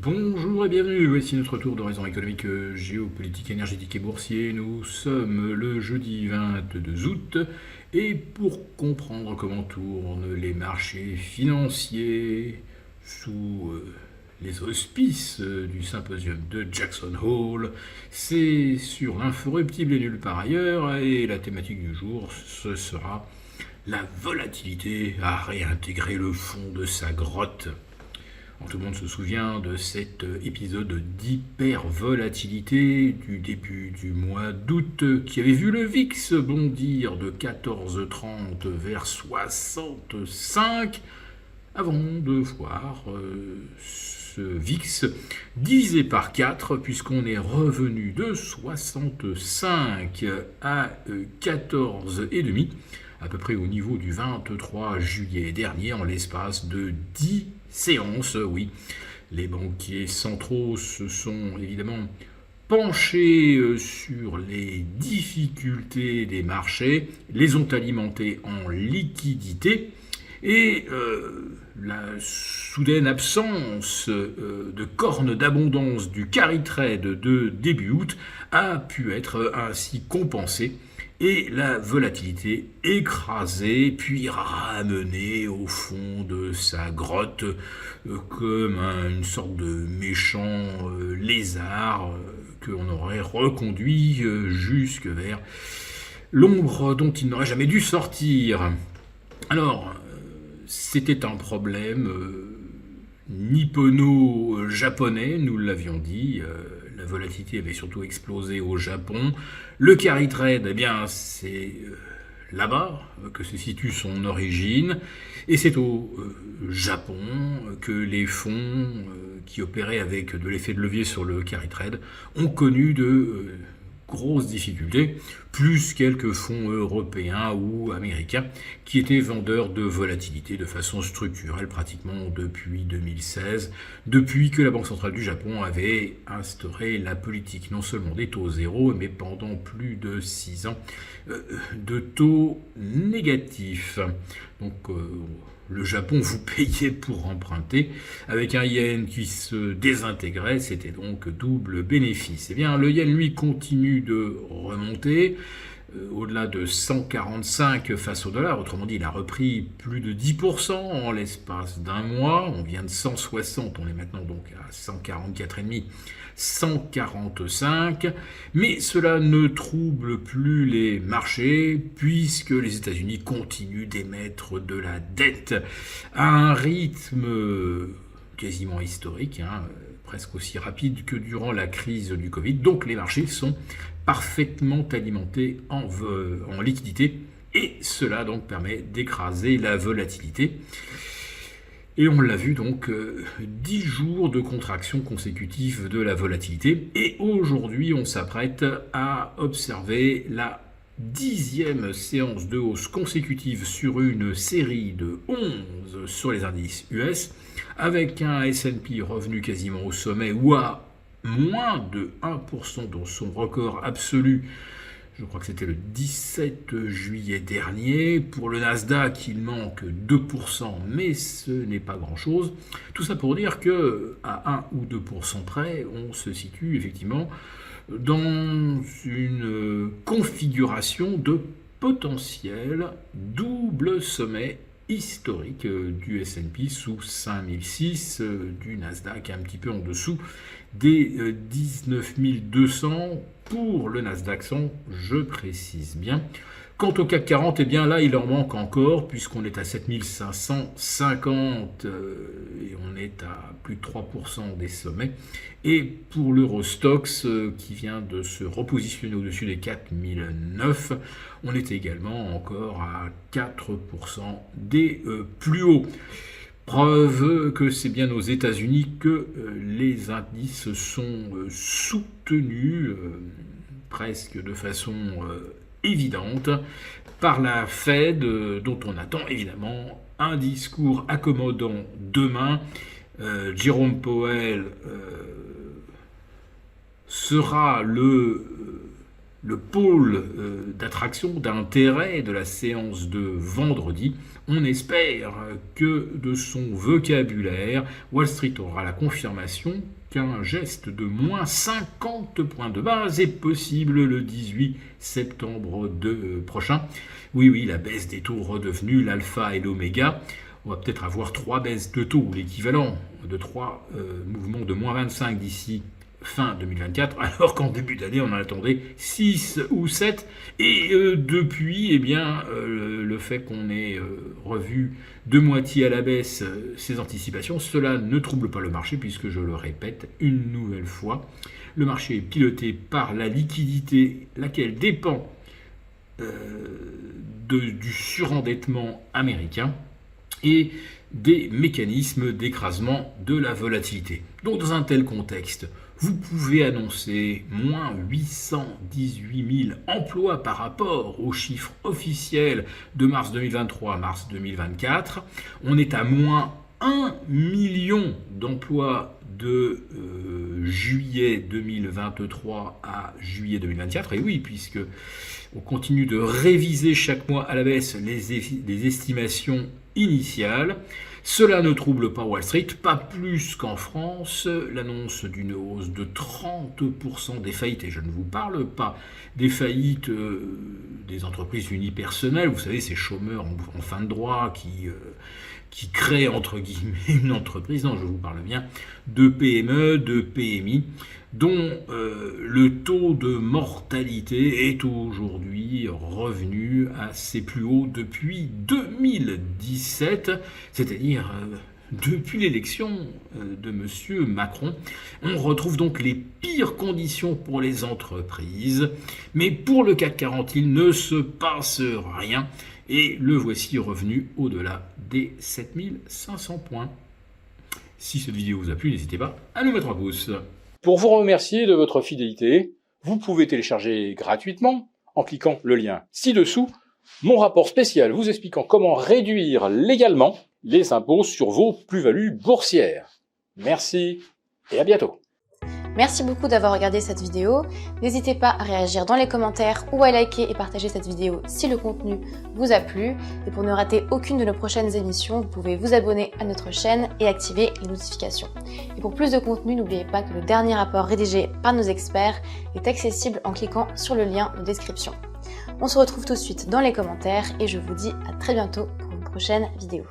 Bonjour et bienvenue, voici notre tour d'horizon économique, géopolitique, énergétique et boursier. Nous sommes le jeudi 22 août et pour comprendre comment tournent les marchés financiers sous les auspices du symposium de Jackson Hole, c'est sur l'inforruptible et nulle part ailleurs et la thématique du jour, ce sera la volatilité à réintégrer le fond de sa grotte. Tout le monde se souvient de cet épisode d'hypervolatilité du début du mois d'août qui avait vu le VIX bondir de 14,30 vers 65 avant de voir ce VIX divisé par 4 puisqu'on est revenu de 65 à 14,5 à peu près au niveau du 23 juillet dernier en l'espace de 10 séances, oui. Les banquiers centraux se sont évidemment penchés sur les difficultés des marchés, les ont alimentés en liquidité et la soudaine absence de cornes d'abondance du carry trade de début août a pu être ainsi compensée et la volatilité écrasée puis ramenée au fond de sa grotte comme une sorte de méchant lézard qu'on aurait reconduit jusque vers l'ombre dont il n'aurait jamais dû sortir. Alors, c'était un problème nippono-japonais, nous l'avions dit. La volatilité avait surtout explosé au Japon. Le carry trade, eh bien, c'est là-bas que se situe son origine. Et c'est au Japon que les fonds qui opéraient avec de l'effet de levier sur le carry trade ont connu de grosses difficultés, plus quelques fonds européens ou américains qui étaient vendeurs de volatilité de façon structurelle pratiquement depuis 2016, depuis que la Banque centrale du Japon avait instauré la politique non seulement des taux zéro, mais pendant plus de 6 ans de taux négatifs. Donc le Japon vous payait pour emprunter, avec un yen qui se désintégrait, c'était donc double bénéfice. Eh bien, le yen, lui, continue de remonter, au-delà de 145 face au dollar, autrement dit, il a repris plus de 10% en l'espace d'un mois, on vient de 160, on est maintenant donc à 144,5, 145, mais cela ne trouble plus les marchés puisque les États-Unis continuent d'émettre de la dette à un rythme quasiment historique, presque aussi rapide que durant la crise du Covid. Donc les marchés sont parfaitement alimentés en liquidité et cela donc permet d'écraser la volatilité. Et on l'a vu donc, 10 jours de contraction consécutive de la volatilité. Et aujourd'hui, on s'apprête à observer la 10e séance de hausse consécutive sur une série de 11 sur les indices US, avec un S&P revenu quasiment au sommet ou à moins de 1% dans son record absolu. Je crois que c'était le 17 juillet dernier. Pour le Nasdaq, il manque 2%, mais ce n'est pas grand-chose. Tout ça pour dire que à 1 ou 2% près, on se situe effectivement dans une configuration de potentiel double sommet historique du S&P sous 5006, du Nasdaq un petit peu en dessous des 19 200 pour le Nasdaq 100, je précise bien. Quant au CAC 40, eh bien là, il en manque encore, puisqu'on est à 7550 et on est à plus de 3% des sommets. Et pour l'Eurostoxx, qui vient de se repositionner au-dessus des 4009, on est également encore à 4% des plus hauts. Preuve que c'est bien aux États-Unis que les indices sont soutenus presque de façon évidente par la Fed, dont on attend évidemment un discours accommodant demain. Jerome Powell sera le le pôle d'attraction, d'intérêt de la séance de vendredi. On espère que de son vocabulaire, Wall Street aura la confirmation qu'un geste de moins 50 points de base est possible le 18 septembre prochain. Oui, la baisse des taux redevenue l'alpha et l'oméga. On va peut-être avoir 3 baisses de taux, l'équivalent de 3 mouvements de moins 25 d'ici fin 2024, alors qu'en début d'année, on en attendait 6 ou 7. Et depuis, le fait qu'on ait revu de moitié à la baisse ces anticipations, cela ne trouble pas le marché, puisque je le répète une nouvelle fois, le marché est piloté par la liquidité, laquelle dépend du surendettement américain et des mécanismes d'écrasement de la volatilité. Donc dans un tel contexte, vous pouvez annoncer moins 818 000 emplois par rapport aux chiffres officiels de mars 2023 à mars 2024. On est à moins 1 million d'emplois de juillet 2023 à juillet 2024. Et oui, puisque on continue de réviser chaque mois à la baisse les estimations initiales. Cela ne trouble pas Wall Street, pas plus qu'en France. L'annonce d'une hausse de 30% des faillites, et je ne vous parle pas des faillites des entreprises unipersonnelles, vous savez, ces chômeurs en fin de droit qui créent entre guillemets une entreprise. Non, je vous parle bien de PME, de PMI, dont le taux de mortalité est aujourd'hui revenu à ses plus hauts depuis 2017, c'est-à-dire depuis l'élection de M. Macron. On retrouve donc les pires conditions pour les entreprises, mais pour le CAC 40, il ne se passe rien, et le voici revenu au-delà des 7500 points. Si cette vidéo vous a plu, n'hésitez pas à nous mettre un pouce. Pour vous remercier de votre fidélité, vous pouvez télécharger gratuitement, en cliquant le lien ci-dessous, mon rapport spécial vous expliquant comment réduire légalement les impôts sur vos plus-values boursières. Merci et à bientôt. Merci beaucoup d'avoir regardé cette vidéo. N'hésitez pas à réagir dans les commentaires ou à liker et partager cette vidéo si le contenu vous a plu. Et pour ne rater aucune de nos prochaines émissions, vous pouvez vous abonner à notre chaîne et activer les notifications. Et pour plus de contenu, n'oubliez pas que le dernier rapport rédigé par nos experts est accessible en cliquant sur le lien de description. On se retrouve tout de suite dans les commentaires et je vous dis à très bientôt pour une prochaine vidéo.